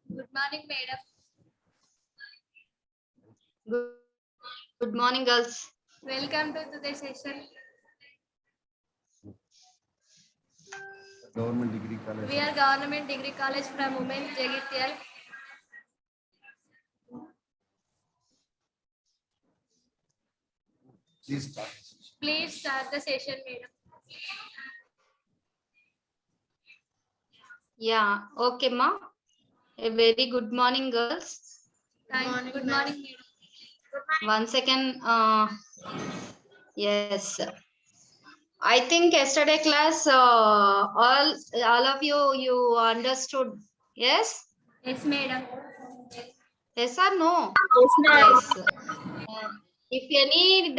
Good morning, madam. Good morning, girls. Welcome to today's session. Government Degree College. We are Government Degree College from Women Jagitial. Please start. Please start the session, madam. Yeah, okay, ma. A very good morning, girls. Good morning, madam. One second. Yes. I think yesterday class, all of you understood. Yes. Yes, madam. Yes or no? Yes, Yes. If any,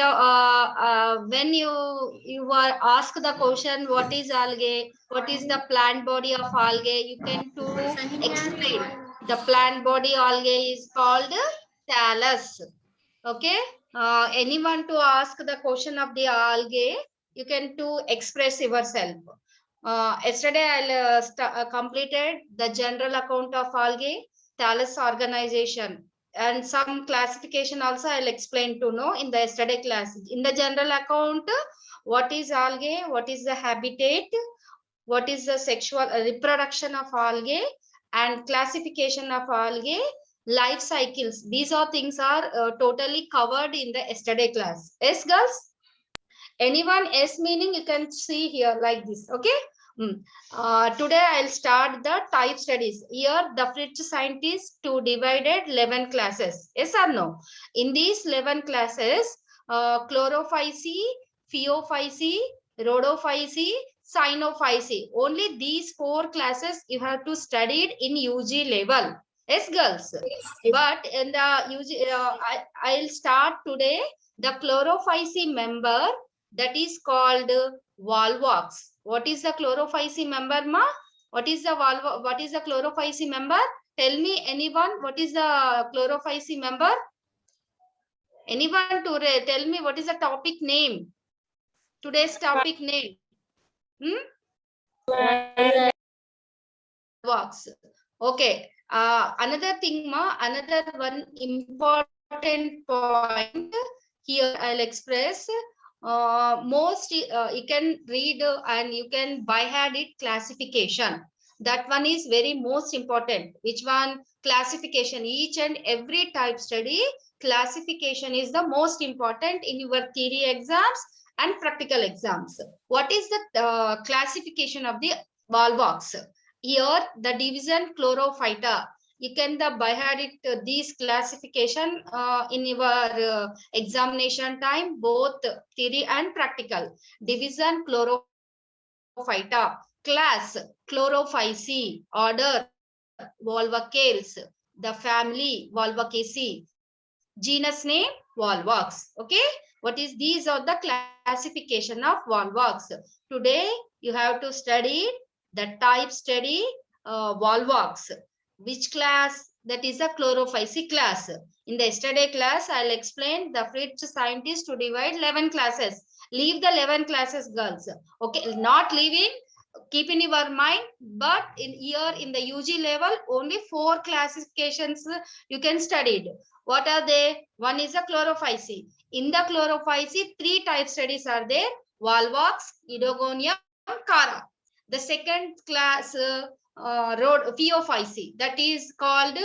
when you are asked the question, what is algae? What is the plant body of algae? You can to explain. The plant body algae is called thallus. Okay. Anyone to ask the question of the algae, you can to express yourself. Yesterday I completed the general account of algae, thallus organization, and some classification also I'll explain to know in the yesterday class. In the general account, what is algae, what is the habitat, what is the sexual reproduction of algae, and classification of algae, life cycles. These are things are totally covered in the yesterday class. Yes, girls? Anyone S meaning you can see here like this. Okay. Today I'll start the type studies. Here the Fritz scientists to divided 11 classes. Yes or no? In these 11 classes, chlorophyce, pheophyce, rhodophyce, cyanophyce. Only these 4 classes you have to study it in UG level. Yes, girls. But in the UG, I'll start today the chlorophyce member, that is called Volvox. What is the chlorophyce member, ma? What is the chlorophyce member? Tell me, anyone, what is the chlorophyce member? Anyone to tell me what is the topic name? Today's topic name. Volvox. Okay. Another thing, ma, another one important point here I'll express. Most you can read and you can by hand it classification. That one is very most important. Which one? Classification. Each and every type study, classification is the most important in your theory exams and practical exams. What is the classification of the Volvox? Here the division chlorophyta. You can the by heart it these classification in your examination time, both theory and practical. Division chlorophyta, class chlorophyce, order Volvacales, the family Volvaceae, genus name Volvox. Okay, what is these are the classification of Volvox. Today you have to study the type study Volvox. Which class? That is a chlorophyce class. In the yesterday class, I'll explain the Fritz scientists to divide 11 classes. Leave the 11 classes, girls. Okay, not leaving, keep in your mind, but in here in the UG level, only 4 classifications you can study. What are they? One is a chlorophyce. In the chlorophyce, 3 type studies are there: Volvox, Idogonium, Cara. The second class pheophyce, that is called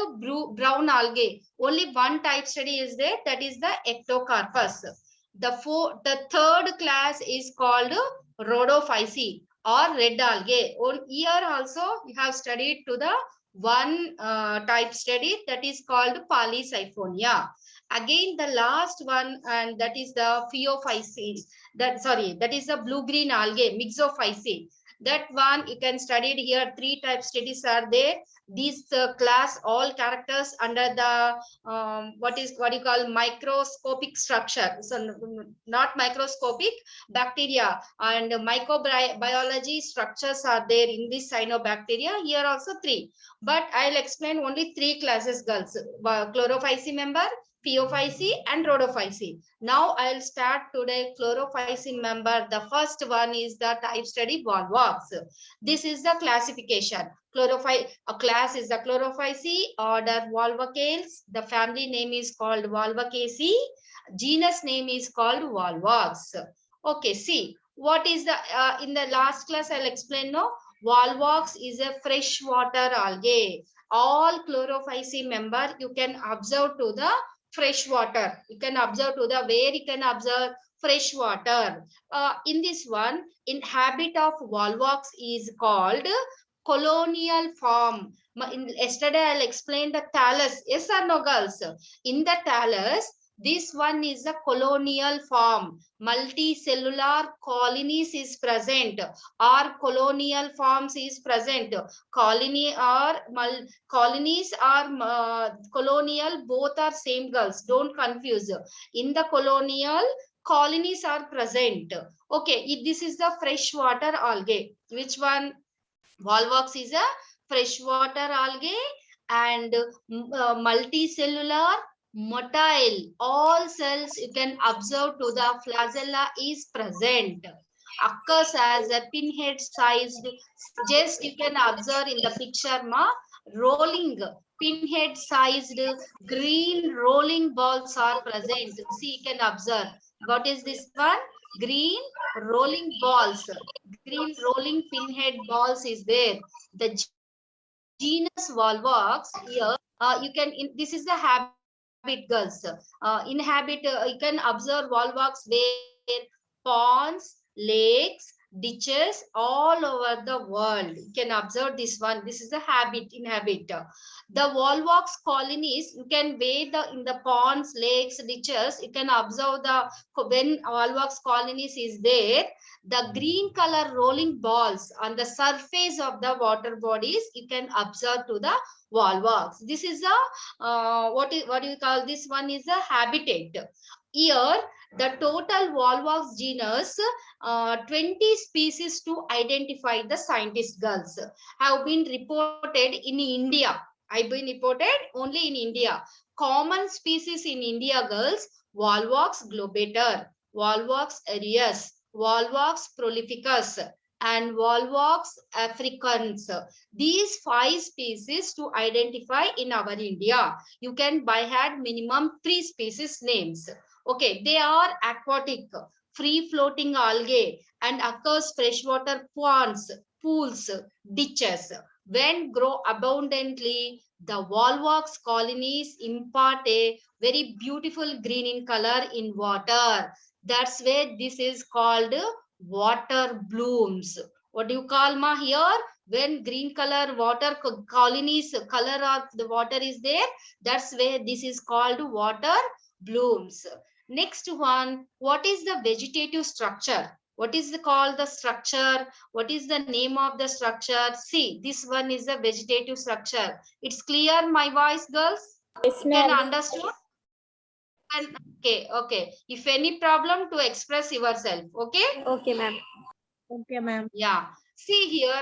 brown algae. Only one type study is there, that is the Ectocarpus. The third class is called rhodophyce or red algae. Here also we have studied to the one type study, that is called Polysiphonia. Again the last one, and that is the pheophyce. That is the blue green algae, Myxophyce. That one you can study it here. 3 type studies are there. These class all characters under the what you call microscopic structure. So not microscopic, bacteria and microbiology structures are there in this cyanobacteria. Here also 3, but I'll explain only 3 classes, girls. Chlorophyce member, Pophyceae and Rhodophyceae. Now I'll start today Chlorophyceae member. The first one is the type study Volvox. This is the classification. A class is the Chlorophyceae, order Volvocales. The family name is called Volvocaceae. Genus name is called Volvox. Okay, see what is the in the last class I'll explain. No, Volvox is a freshwater algae. All Chlorophyceae member you can observe to the fresh water. You can observe to the where you can observe fresh water. In this one, in habit of Volvox is called colonial form. Yesterday I'll explain the thallus. Yes or no, girls? In the thallus, this one is a colonial form. Multicellular colonies is present, or colonial forms is present. Colonies or colonial, both are same, girls. Don't confuse. In the colonial, colonies are present. Okay, this is the freshwater algae. Which one? Volvox is a freshwater algae and multicellular motile. All cells you can observe to the flagella is present. Occurs as a pinhead sized, just you can observe in the picture, ma, rolling pinhead sized green rolling balls are present. See, you can observe. What is this one? Green rolling balls. Green rolling pinhead balls is there. The genus Volvox here, you can, this is the habit, girls. In habit, you can observe Volvox where ponds, lakes, ditches all over the world. You can observe this one. This is the habit, in habit. The Volvox colonies, you can weigh in the ponds, lakes, ditches. You can observe when Volvox colonies is there, the green color rolling balls on the surface of the water bodies, you can observe to the Volvox. This is a what do you call this one? Is a habitat. Here the total Volvox genus, 20 species to identify the scientist, girls, have been reported in India. Have been reported only in India. Common species in India, girls: Volvox globator, Volvox aureus, Volvox prolificus, and Volvox africans. These 5 species to identify in our India. You can by head minimum 3 species names. Okay, they are aquatic, free floating algae and occurs freshwater ponds, pools, ditches. When grow abundantly, the Volvox colonies impart a very beautiful green in color in water. That's where this is called water blooms. What do you call, ma, here? When green color water colonies, color of the water is there, that's where this is called water blooms. Next one, what is the vegetative structure? What is called the structure? What is the name of the structure? See, this one is the vegetative structure. It's clear, my voice, girls? Yes, you can understand? Okay. If any problem, to express yourself. Okay? Okay, ma'am. Okay, ma'am. Yeah. See here,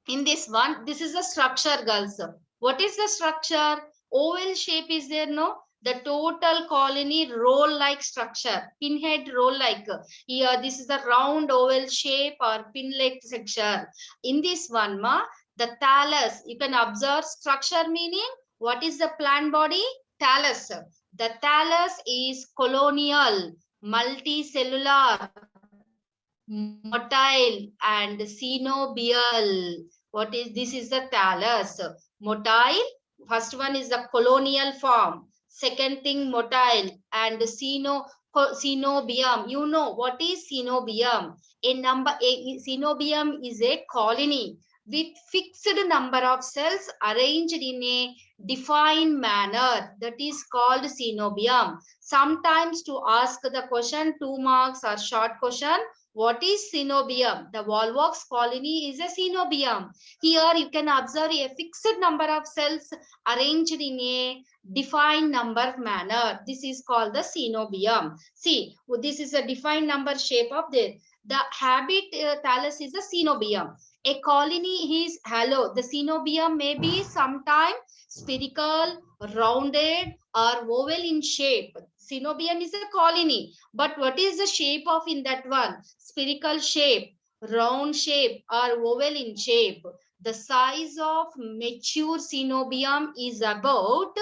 in this one, this is the structure, girls. What is the structure? Oval shape is there, no? The total colony roll-like structure, pinhead roll-like. Here, this is the round oval shape or pin-like structure. In this one, ma, the thallus, you can observe structure meaning. What is the plant body? Thallus. The thallus is colonial, multicellular, motile and cenobial. What is this? Is the thallus. Motile, first one is the colonial form. Second thing, motile and cenobium. You know what is cenobium? Cenobium is a colony with fixed number of cells arranged in a defined manner. That is called cenobium. Sometimes to ask the question, 2 marks or short question, what is cenobium? The Volvox colony is a cenobium. Here you can observe a fixed number of cells arranged in a defined number manner. This is called the cenobium. See, this is a defined number shape of the habit thallus is a cenobium. A colony is hollow. The cenobium may be sometimes spherical, rounded, are oval in shape. Synobium is a colony, but what is the shape of in that one? Spherical shape, round shape, or oval in shape. The size of mature synobium is about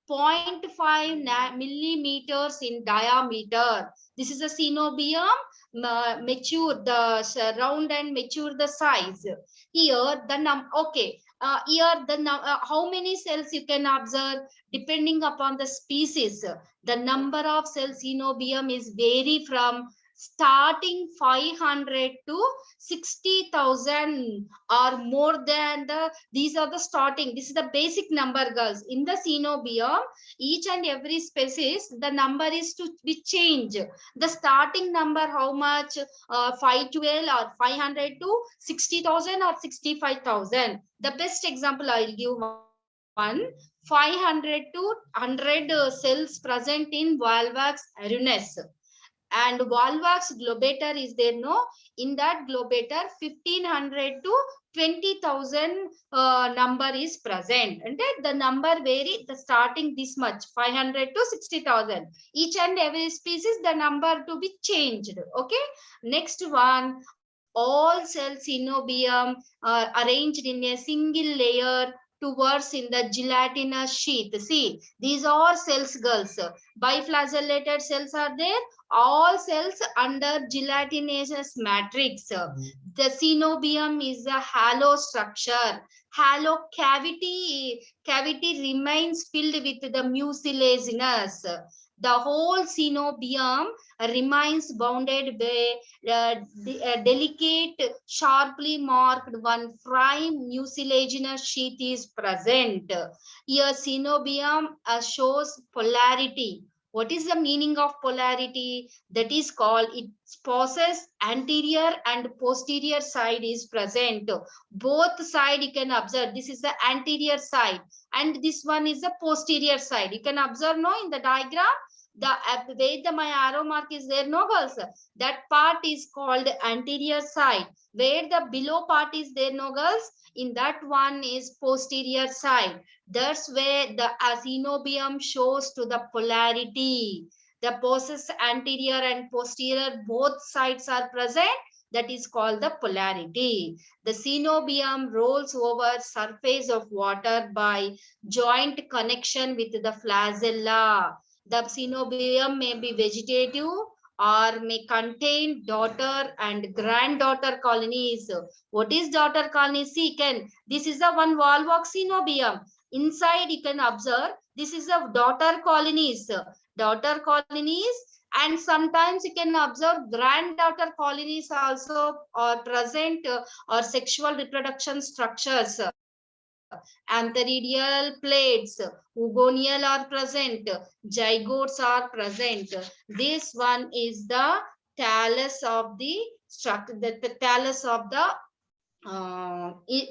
0.5 millimeters in diameter. This is a synobium mature, the round and mature the size. Here the okay. Here the how many cells you can observe depending upon the species. The number of cells synobium is vary from starting 500 to 60,000 or more than the, these are the starting. This is the basic number, girls. In the synobium, each and every species, the number is to be changed. The starting number, how much? 512 or 500 to 60,000 or 65,000. The best example I will give one. 500 to 100 cells present in Volvox aerunes. And Volvox globator is there, no? In that globator, 1500 to 20,000 number is present. And the number vary, the starting this much, 500 to 60,000. Each and every species, the number to be changed. Okay. Next one, all cells synobium are arranged in a single layer towards in the gelatinous sheath. See, these are cells, girls. Biflagellated cells are there. All cells under gelatinous matrix. The synobium is a hollow structure. Hollow cavity remains filled with the mucilaginous. The whole synobium remains bounded by a delicate, sharply marked one prime mucilaginous sheath is present. Here, synobium shows polarity. What is the meaning of polarity? That is called, it possesses anterior and posterior side is present. Both side you can observe. This is the anterior side and this one is the posterior side. You can observe, no, in the diagram. The where my arrow mark is there, no, girls? That part is called anterior side. Where the below part is there, no, girls? In that one is posterior side. That's where the synobium shows to the polarity. The possess anterior and posterior, both sides are present. That is called the polarity. The synobium rolls over surface of water by joint connection with the flagella. The synobium may be vegetative or may contain daughter and granddaughter colonies. What is daughter colony? See, this is the one Volvox synobium. Inside you can observe, this is the daughter colonies. Daughter colonies, and sometimes you can observe granddaughter colonies also are present, or sexual reproduction structures. Antheridial plates, oogonial are present, zygotes are present. This one is the thallus of the structure, the thallus of the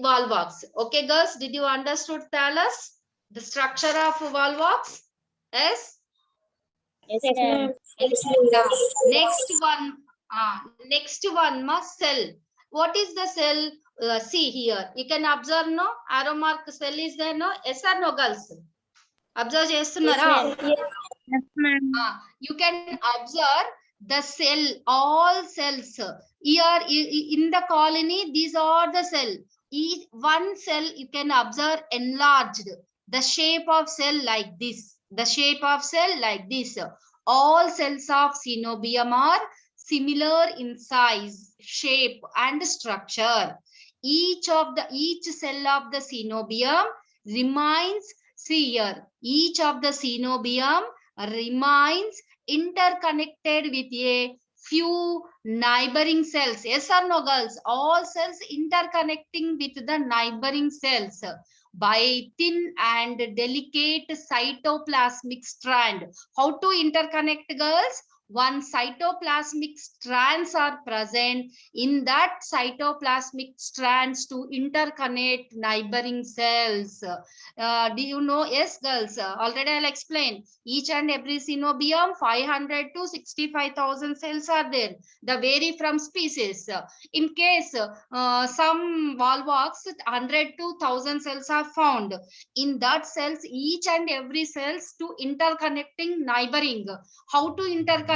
Volvox. Okay, girls, did you understood thallus? The structure of Volvox? Yes? Yes, ma'am. Next one must cell. What is the cell? See here, you can observe, no, arrow mark cell is there, no? Yes or no, girls? Observe chestunnara? Yes, ma'am. You can observe the cell, all cells. Here in the colony, these are the cell. Each one cell you can observe enlarged. The shape of cell like this. The shape of cell like this. All cells of synobium are similar in size, shape, and structure. Each cell of the synobium remains, see here, each of the synobium remains interconnected with a few neighboring cells. Yes or no, girls? All cells interconnecting with the neighboring cells by thin and delicate cytoplasmic strand. How to interconnect, girls? one cytoplasmic strands are present. In that cytoplasmic strands to interconnect neighboring cells. Do you know? Yes, girls. Already I'll explain. Each and every synobium, 500 to 65,000 cells are there. They vary from species. In case some volvox, 100 to 1000 cells are found. In that cells, each and every cells to interconnecting neighboring. How to interconnect?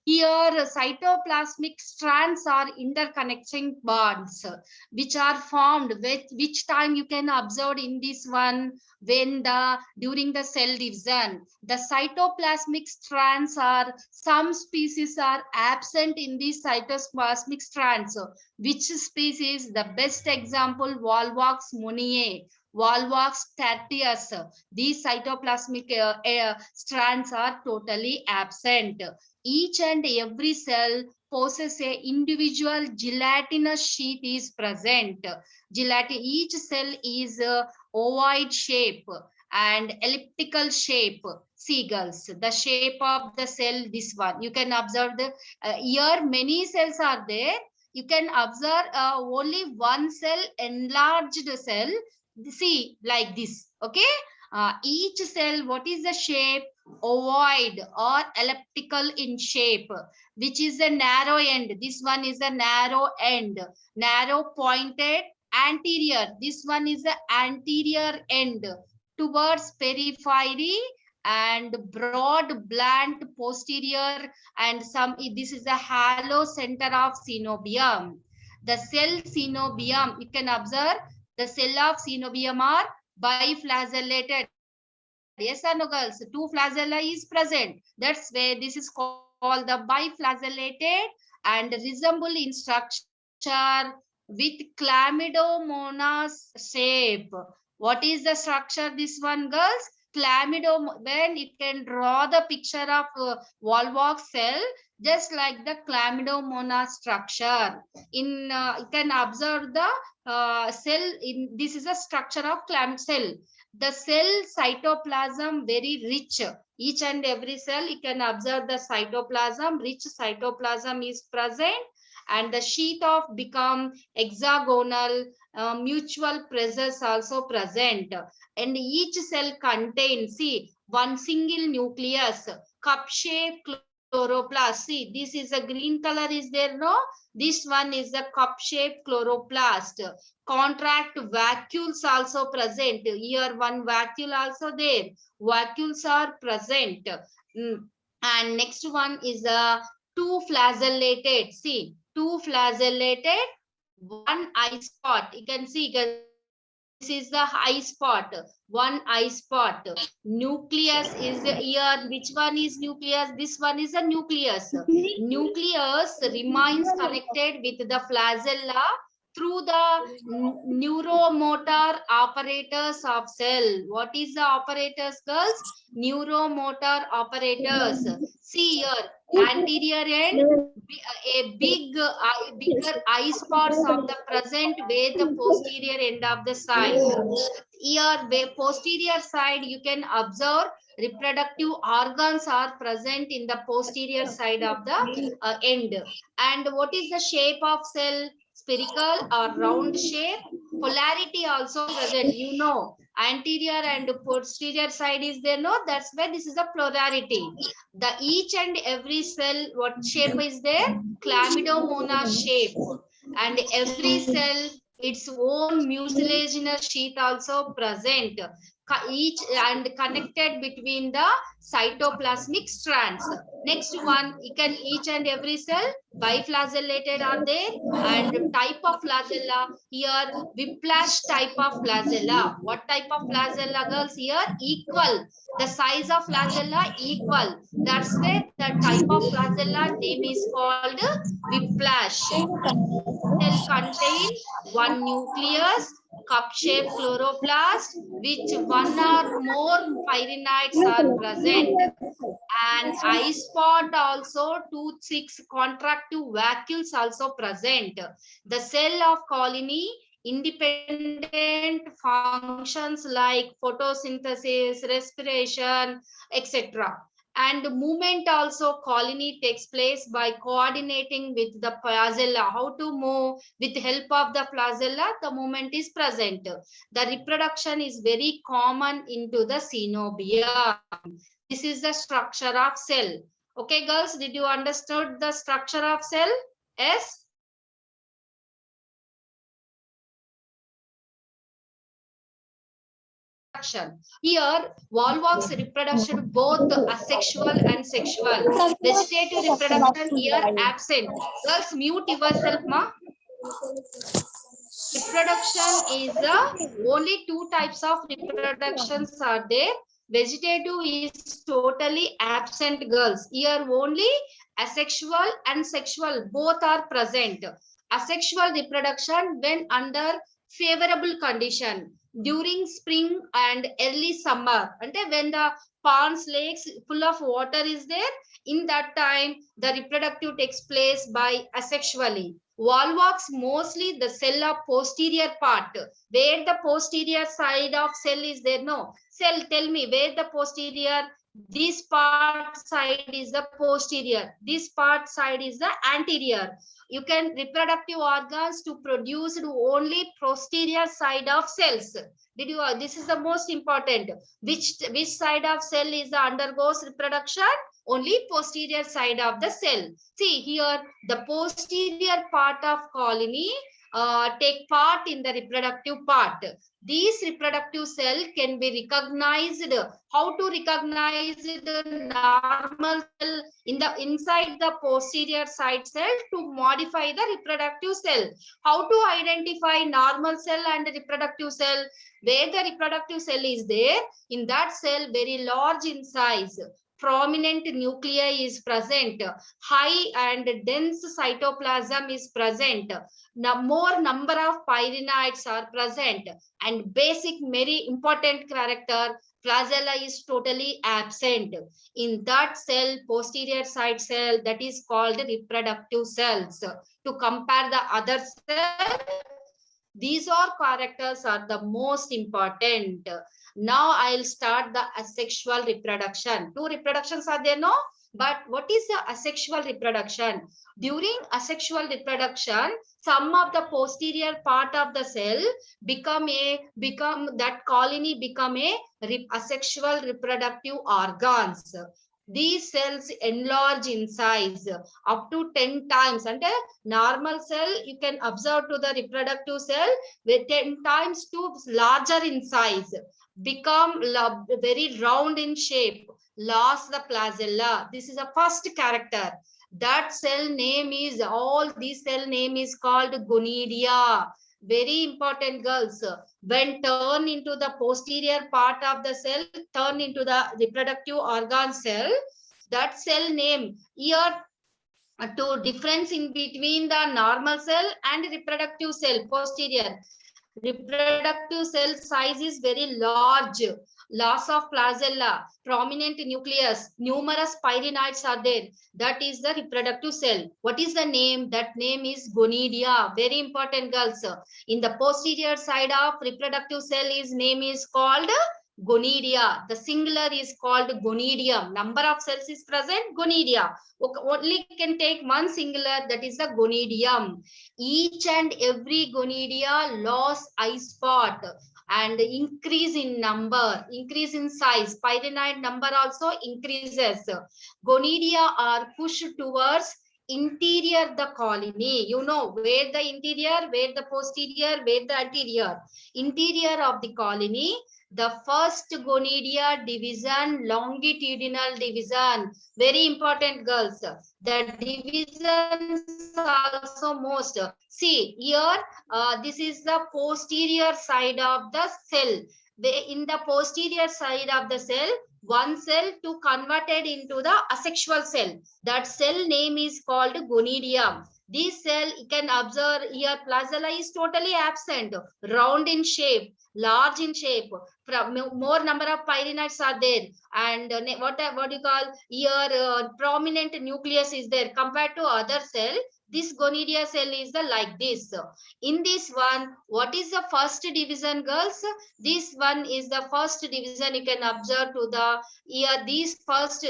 Here cytoplasmic strands are interconnecting bonds which are formed with which time you can observe in this one, when the during the cell division the cytoplasmic strands are, some species are absent in these cytoplasmic strands. Which species? The best example, Volvox monnier, Volvox tertius. These cytoplasmic strands are totally absent. Each and every cell possesses a individual gelatinous sheath is present. Each cell is ovoid shape and elliptical shape. Seagulls, the shape of the cell, this one you can observe. The here many cells are there. You can observe only one cell, enlarged cell. See, like this. Okay. Each cell, what is the shape? Ovoid or elliptical in shape, which is a narrow end. This one is a narrow end, narrow pointed anterior. This one is the anterior end towards periphery, and broad blunt posterior, and some, this is a halo center of synobium. The cell synobium, you can observe the cell of synobium are biflagellated. Yes or no, girls? Two flagella is present. That's where this is called the biflagellated and resemble in structure with chlamydomonas shape. What is the structure? This one, girls? When you can draw the picture of Volvox cell, just like the chlamydomonas structure. In you can observe the cell. In this is a structure of clam cell. The cell cytoplasm very rich. Each and every cell, you can observe the cytoplasm, rich cytoplasm is present, and the sheath of become hexagonal, mutual pressures also present. And each cell contains, see, one single nucleus, cup-shaped chloroplast. See, this is a green color is there, no? This one is the cup-shaped chloroplast. Contract vacuoles also present. Here one vacuole also there. Vacuoles are present. And next one is a two flagellated. See, two flagellated, one eye spot. You can see, this is the eye spot. One eye spot. Nucleus is here. Which one is nucleus? This one is a nucleus. Nucleus remains connected with the flagella through the neuromotor apparatus of cell. What is the apparatus, girls? Neuromotor apparatus. See here, anterior end, bigger eye spots of the present where the posterior end of the side. Here, where posterior side, you can observe reproductive organs are present in the posterior side of the end. And what is the shape of cell? Spherical or round shape. Polarity also present. You know, anterior and posterior side is there. No, that's why this is a polarity. The each and every cell, what shape is there? Chlamydomonas shape. And every cell, its own mucilaginous sheath also present. Each and connected between the cytoplasmic strands. Next one, you can each and every cell biflagellated are there, and type of flagella here, whiplash type of flagella. What type of flagella, girls? Here equal, the size of flagella equal. That's where the type of flagella name is called whiplash. Cell contain one nucleus, cup-shaped chloroplast, which one or more pyrenites are present. And eye spot also, 2-6 contractive vacuoles also present. The cell of colony, independent functions like photosynthesis, respiration, etc. And movement also colony takes place by coordinating with the flagella. How to move with help of the flagella? The movement is present. The reproduction is very common into the synovium. This is the structure of cell. Okay, girls, did you understood the structure of cell? Yes. Here, Volvox reproduction both asexual and sexual. Vegetative reproduction here absent. Girls, mute yourself, ma. Reproduction is only two types of reproductions are there. Vegetative is totally absent, girls. Here only asexual and sexual both are present. Asexual reproduction when under favorable condition during spring and early summer, and when the ponds, lakes full of water is there, in that time the reproductive takes place by asexually. Volvox mostly the cell of posterior part, where the posterior side of cell is there. No cell, tell me where the posterior, this part side is the posterior, this part side is the anterior. You can reproductive organs to produce only posterior side of cells. Did you this is the most important. Which side of cell is the undergoes reproduction? Only posterior side of the cell. See here, the posterior part of colony take part in the reproductive part. These reproductive cell can be recognized. How to recognize the normal cell in the inside the posterior side cell to modify the reproductive cell? How to identify normal cell and reproductive cell? Where the reproductive cell is there, in that cell very large in size, prominent nuclei is present, high and dense cytoplasm is present, more number of pyrenoids are present, and basic very important character, flagella is totally absent. In that cell, posterior side cell, that is called reproductive cells. To compare the other cell, these are characters are the most important. Now I'll start the asexual reproduction. Two reproductions are there, no? But what is the asexual reproduction? During asexual reproduction, some of the posterior part of the cell become that colony become a asexual reproductive organs. These cells enlarge in size up to 10 times. And a normal cell, you can observe to the reproductive cell with 10 times to larger in size, become very round in shape, lost the flagella. This is a first character. That cell name is, all these cell name is called gonidia. Very important, girls. When turn into the posterior part of the cell, turn into the reproductive organ cell, that cell name here to difference in between the normal cell and reproductive cell posterior. Reproductive cell size is very large, loss of flagella, prominent nucleus, numerous pyrenoids are there. That is the reproductive cell. What is the name? That name is gonidia. Very important, girls. In the posterior side of reproductive cell, is name is called gonidia. The singular is called gonidium. Number of cells is present, gonidia. Only can take one singular, that is the gonidium. Each and every gonidia lost eye spot and increase in number, increase in size. Pyrenoid number also increases. Gonidia are pushed towards interior the colony. You know where the interior, where the posterior, where the anterior. Interior of the colony. The first gonidia division, longitudinal division. Very important, girls. The divisions also most. See here, this is the posterior side of the cell. In the posterior side of the cell, one cell to converted into the asexual cell. That cell name is called gonidium. This cell, you can observe here, flagella is totally absent, round in shape, large in shape, more number of pyrenoids are there, and what you call here prominent nucleus is there. Compared to other cell, This gonidia cell is the like this. In this one, what is the first division, girls? This one is the first division. You can observe to the here. This first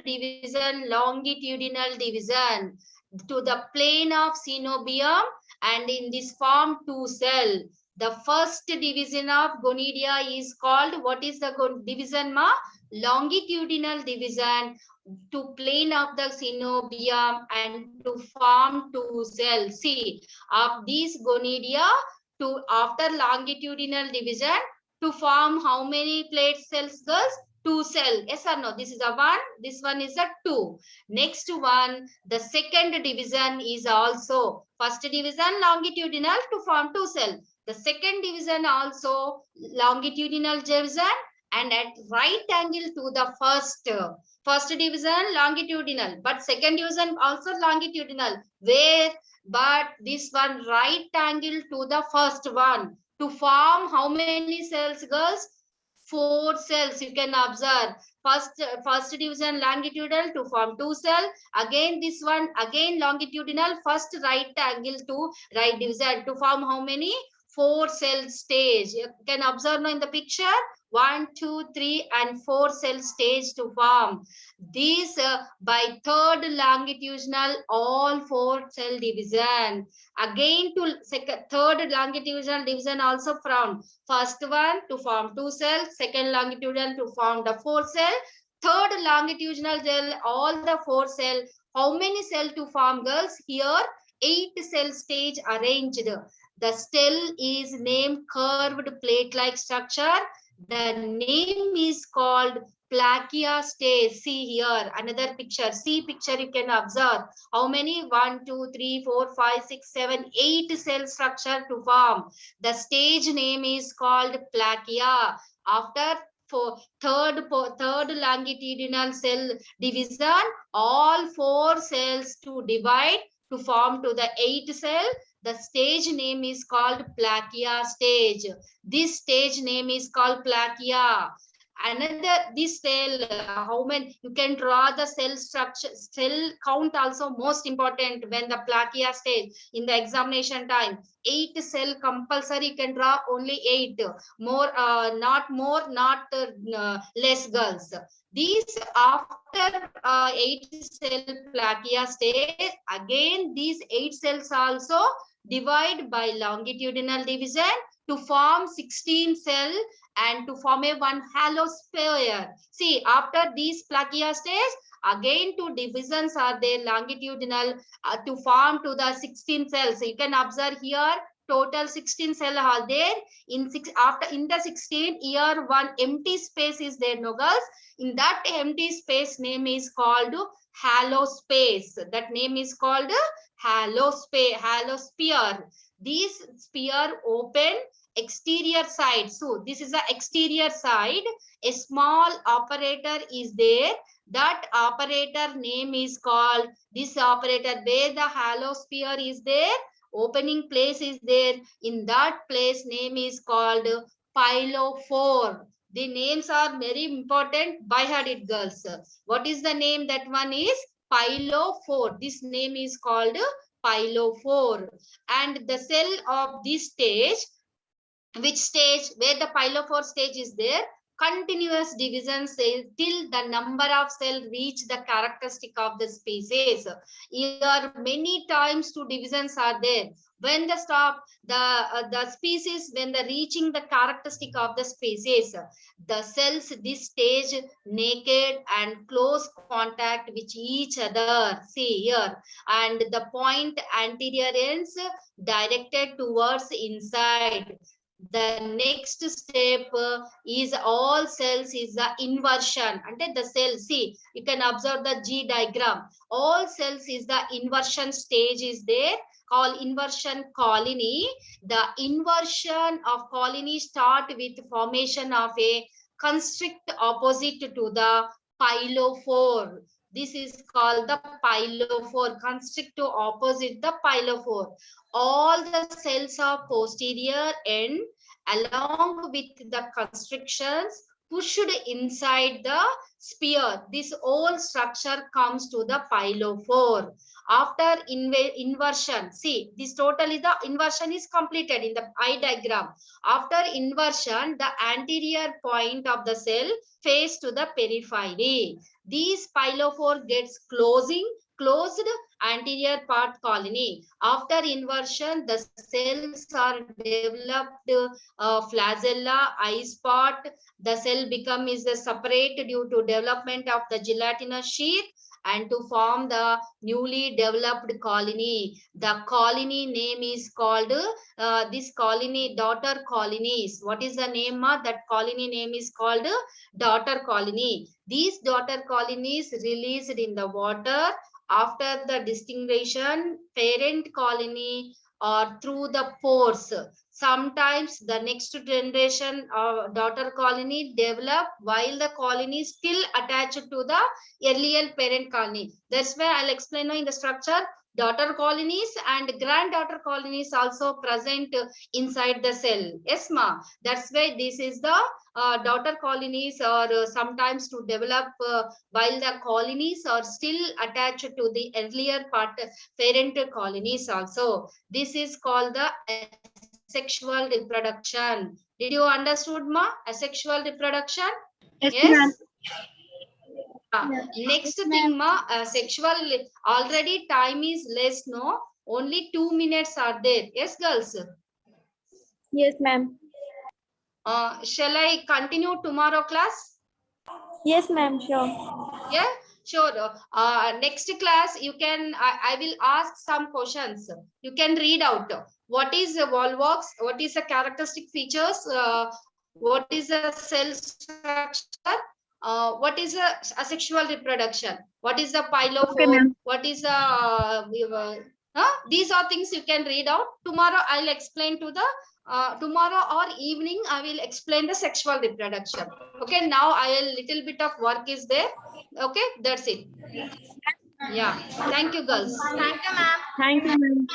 division, longitudinal division to the plane of synobium, and in this form two cell. The first division of gonidia is called, what is the division, ma? Longitudinal division to plane of the synobium and to form two cells. See, of these gonidia to after longitudinal division to form how many plate cells, girls? Two cell. Yes or no? This is a one. This one is a two. Next one, the second division is also first division longitudinal to form two cell. The second division also longitudinal division and at right angle to the first division longitudinal, but second division also longitudinal. Where? But this one right angle to the first one to form how many cells, girls? Four cells. You can observe first division longitudinal to form two cell. Again this one again longitudinal, first right angle to right division to form how many? Four cell stage. You can observe now in the picture. 1, 2, 3 and 4 cell stage to form. These by third longitudinal all 4 cell division. Again to third longitudinal division also found. First one to form 2 cells, second longitudinal to form the 4 cell, third longitudinal cell all the 4 cell. How many cell to form, girls? Here 8 cell stage arranged. The cell is named curved plate-like structure. The name is called plakia stage. See here another picture. See picture, you can observe how many? 1, 2, 3, 4, 5, 6, 7, 8 cell structure to form. The stage name is called plakia. After third longitudinal cell division, all 4 cells to divide to form to the 8 cell. The stage name is called plakia stage. This stage name is called plakia. Another, this cell, how many? You can draw the cell structure, cell count also most important when the plakia stage in the examination time. 8 cell compulsory, you can draw only 8. More, not more, not less, girls. These after 8 cell plakia stage, again these 8 cells also divide by longitudinal division to form 16 cell and to form a one halo sphere. See, after these plakia stage, again two divisions are there longitudinal to form to the 16 cells. So you can observe here total 16 cell are there. In the 16 here one empty space is there, no, girls? In that empty space name is called halo space. That name is called halo sphere. This sphere open exterior side. So this is the exterior side. A small operator is there. That operator name is called, this operator where the halo sphere is there, opening place is there. In that place name is called pylophore. The names are very important. By heart it, girls. What is the name? That one is pylophore. This name is called pylophore. And the cell of this stage, which stage? Where the pylophore stage is there, continuous division cell till the number of cell reach the characteristic of the species. Here many times two divisions are there. When the species, when the reaching the characteristic of the species, the cells this stage naked and close contact with each other. See here, and the point anterior ends directed towards inside. The next step is all cells is the inversion. And the cell, see, you can observe the G diagram. All cells is the inversion stage is there, called inversion colony. The inversion of colony start with formation of a constrict opposite to the pylophore. This is called the pylophore, constrict to opposite the pylophore. All the cells of posterior end along with the constrictions pushed inside the sphere. This whole structure comes to the pylophore. After inversion, see, this total is the inversion is completed in the eye diagram. After inversion, the anterior point of the cell face to the periphery. These pylophore gets closed anterior part colony. After inversion, the cells are developed flagella, eye spot. The cell becomes separate due to development of the gelatinous sheath and to form the newly developed colony. The colony name is called, this colony, daughter colonies. What is the name of that colony name is called daughter colony. These daughter colonies released in the water after the distinction parent colony or through the pores. Sometimes the next generation of daughter colony develop while the colony is still attached to the earlier parent colony. That's why I'll explain now in the structure. Daughter colonies and granddaughter colonies also present inside the cell. Yes, ma. That's why this is the daughter colonies or sometimes to develop while the colonies are still attached to the earlier parent colonies also. This is called the asexual reproduction. Did you understood, ma? Asexual reproduction? Yes. Next thing, ma, sexual, already time is less, no? Only 2 minutes are there. Yes, girls? Yes, ma'am. Shall I continue tomorrow class? Yes, ma'am. Sure. Yeah, sure. Next class, you can, I will ask some questions. You can read out. What is the Volvox? What is the characteristic features? What is the cell structure? What is a asexual reproduction? What is the pylophore? Okay, what is the these are things you can read out. Tomorrow I'll explain to the tomorrow or evening I will explain the sexual reproduction. Okay, now I'll little bit of work is there. Okay, that's it. Yeah, thank you, girls. Thank you, ma'am. Thank you, ma'am.